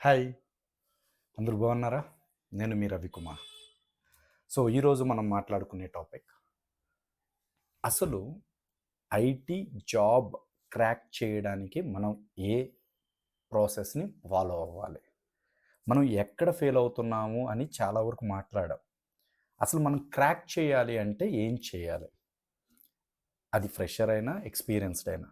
Hi! అందరూ బాగున్నారా? నేను మీ రవికుమార్. ఈరోజు మనం మాట్లాడుకునే టాపిక్ అసలు ఐటీ జాబ్ క్రాక్ చేయడానికి మనం ఏ ప్రాసెస్‌ని ఫాలో అవ్వాలి? మనం ఎక్కడ ఫెయిల్ అవుతున్నాము అని చాలా వరకు మాట్లాడాం. అసలు మనం క్రాక్ చేయాలి అంటే ఏం చేయాలి? అది ఫ్రెషర్ అయినా, ఎక్స్‌పీరియన్స్‌డ్ అయినా.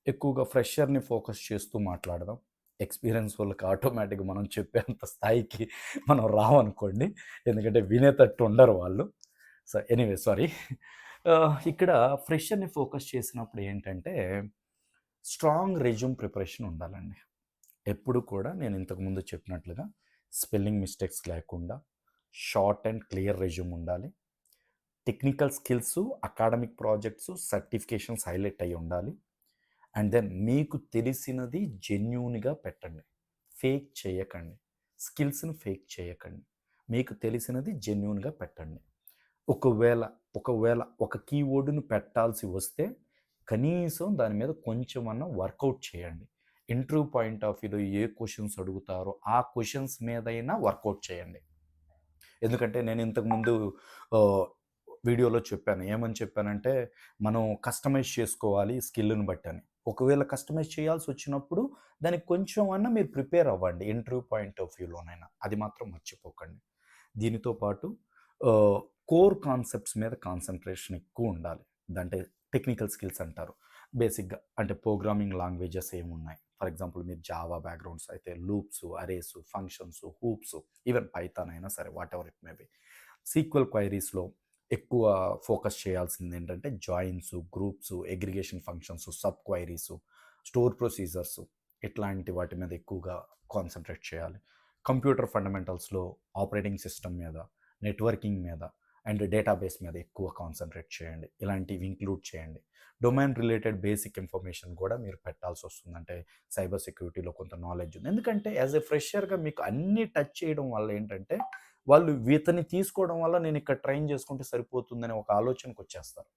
ఎక్కువగా ఫ్రెషర్‌ని ఫోకస్ చేస్తూ మాట్లాడదాం. ఎక్స్‌పీరియన్స్ వాళ్ళకి ఆటోమేటిక్‌గా మనం చెప్పేంత స్థాయికి మనం రామనుకోండి. ఎందుకంటే వినేటట్టు ఉండరు వాళ్ళు. Anyway sorry. ఇక్కడ ఫ్రెషర్‌ని ఫోకస్ చేసినప్పుడు ఏంటంటే, స్ట్రాంగ్ రెజ్యూమ్ ప్రిపరేషన్ ఉండాలండి. ఎప్పుడు కూడా నేను ఇంతకుముందు చెప్పినట్లుగా స్పెల్లింగ్ మిస్టేక్స్ లేకుండా షార్ట్ అండ్ క్లియర్ రెజ్యూమ్ ఉండాలి. Technical skills, academic projects, certifications highlight అయ్యి ఉండాలి. అండ్ దెన్ మీకు తెలిసినది జెన్యూన్‌గా పెట్టండి. ఫేక్ చేయకండి. స్కిల్స్‌ని ఫేక్ చేయకండి. మీకు తెలిసినది జెన్యూన్‌గా పెట్టండి. ఒకవేళ, ఒకవేళ ఒక కీవర్డ్‌ని పెట్టాల్సి వస్తే కనీసం దాని మీద కొంచెమన్నా వర్కౌట్ చేయండి. ఇంటర్వ్యూ పాయింట్ ఆఫ్ వ్యూలో ఏ క్వెషన్స్ అడుగుతారో ఆ క్వెషన్స్ మీదైనా వర్కౌట్ చేయండి. ఎందుకంటే నేను ఇంతకుముందు ఆహ్, వీడియోలో చెప్పాను. ఏమని చెప్పానంటే, మనం కస్టమైజ్ చేసుకోవాలి స్కిల్‌ని బట్టని. ఒకవేళ కస్టమైజ్ చేయాల్సొచ్చినప్పుడు దానికి కొంచెం అన్నా మీరు ప్రిపేర్ అవ్వండి. ఇంటర్వ్యూ పాయింట్ ఆఫ్ వ్యూలోనైనా. అది మాత్రం మర్చిపోకండి. దీనితో పాటు ఆహ్, కోర్ కాన్సెప్ట్స్ మీద కాన్సంట్రేషన్ ఎక్కువుండాలి. అంటే టెక్నికల్ స్కిల్స్ అంటారు. బేసిక్‌గా అంటే ప్రోగ్రామింగ్ లాంగ్వేజెస్ ఏమున్నాయి. ఫర్ ఎగ్జాంపుల్ మీరు జావా బ్యాక్‌గ్రౌండ్స్ అయితే loops, arrays, functions, OOPs, even Python అయినా సరే whatever it may be. SQL క్వైరీస్‌లో ఎక్కువ ఫోకస్ చేయాల్సిందేంటంటే joins, groups, aggregation functions, sub queries, store procedures ఇట్లాంటి వాటి మీద ఎక్కువగా కాన్సంట్రేట్ చేయాలి. కంప్యూటర్ ఫండమెంటల్స్‌లో ఆపరేటింగ్ సిస్టమ్ మీద, నెట్వర్కింగ్ మీద అండ్ డేటాబేస్ మీద ఎక్కువ కాన్సంట్రేట్ చేయండి. ఇలాంటివి ఇంక్లూడ్ చేయండి. డొమైన్ రిలేటెడ్ బేసిక్ ఇన్ఫర్మేషన్ కూడా మీరు పెట్టాల్సొస్తుంది. అంటే సైబర్ సెక్యూరిటీలో కొంత నాలెడ్జ్ ఉంది. ఎందుకంటే యాస్ ఎ ఫ్రెషర్‌గా మీకు అన్నీ టచ్ చేయడం వల్ల ఏంటంటే, వాళ్ళు వీతన్ని తీసుకోవడం వల్ల నేను ఇక్కడ ట్రైన్ చేసుకుంటే సరిపోతుందనే ఒక ఆలోచనకొచ్చేస్తారు.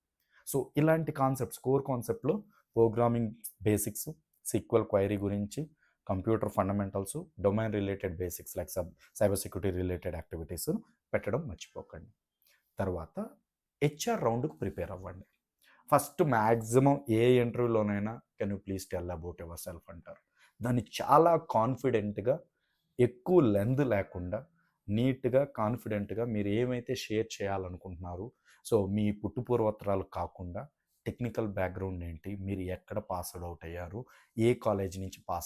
ఇలాంటి కాన్సెప్ట్స్ కోర్ కాన్సెప్ట్‌లో ప్రోగ్రామింగ్ బేసిక్స్, సీక్వెల్ క్వైరీ గురించి, computer fundamentals, domain related basics like cyber security related activities పెట్టడం మర్చిపోకండి. తర్వాత హెచ్ఆర్ రౌండ్‌కి ప్రిపేర్ అవ్వండి. ఫస్ట్ మాక్సిమం ఏ ఇంటర్వ్యూలోనైనా can you please tell about yourself అంటారు. దాన్ని చాలా కాన్ఫిడెంట్‌గా, ఎక్కువ లెంత్ లేకుండా, నీట్‌గా, కాన్ఫిడెంట్‌గా మీరు ఏమైతే షేర్ చేయాలనుకుంటున్నారో, మీ పుట్టు పూర్వోత్తరాలు కాకుండా టెక్నికల్ బ్యాక్‌గ్రౌండ్ ఏంటి? మీరు ఎక్కడ పాస్డ్ ఔట్ అయ్యారు? ఏ కాలేజీ నుంచి పాస్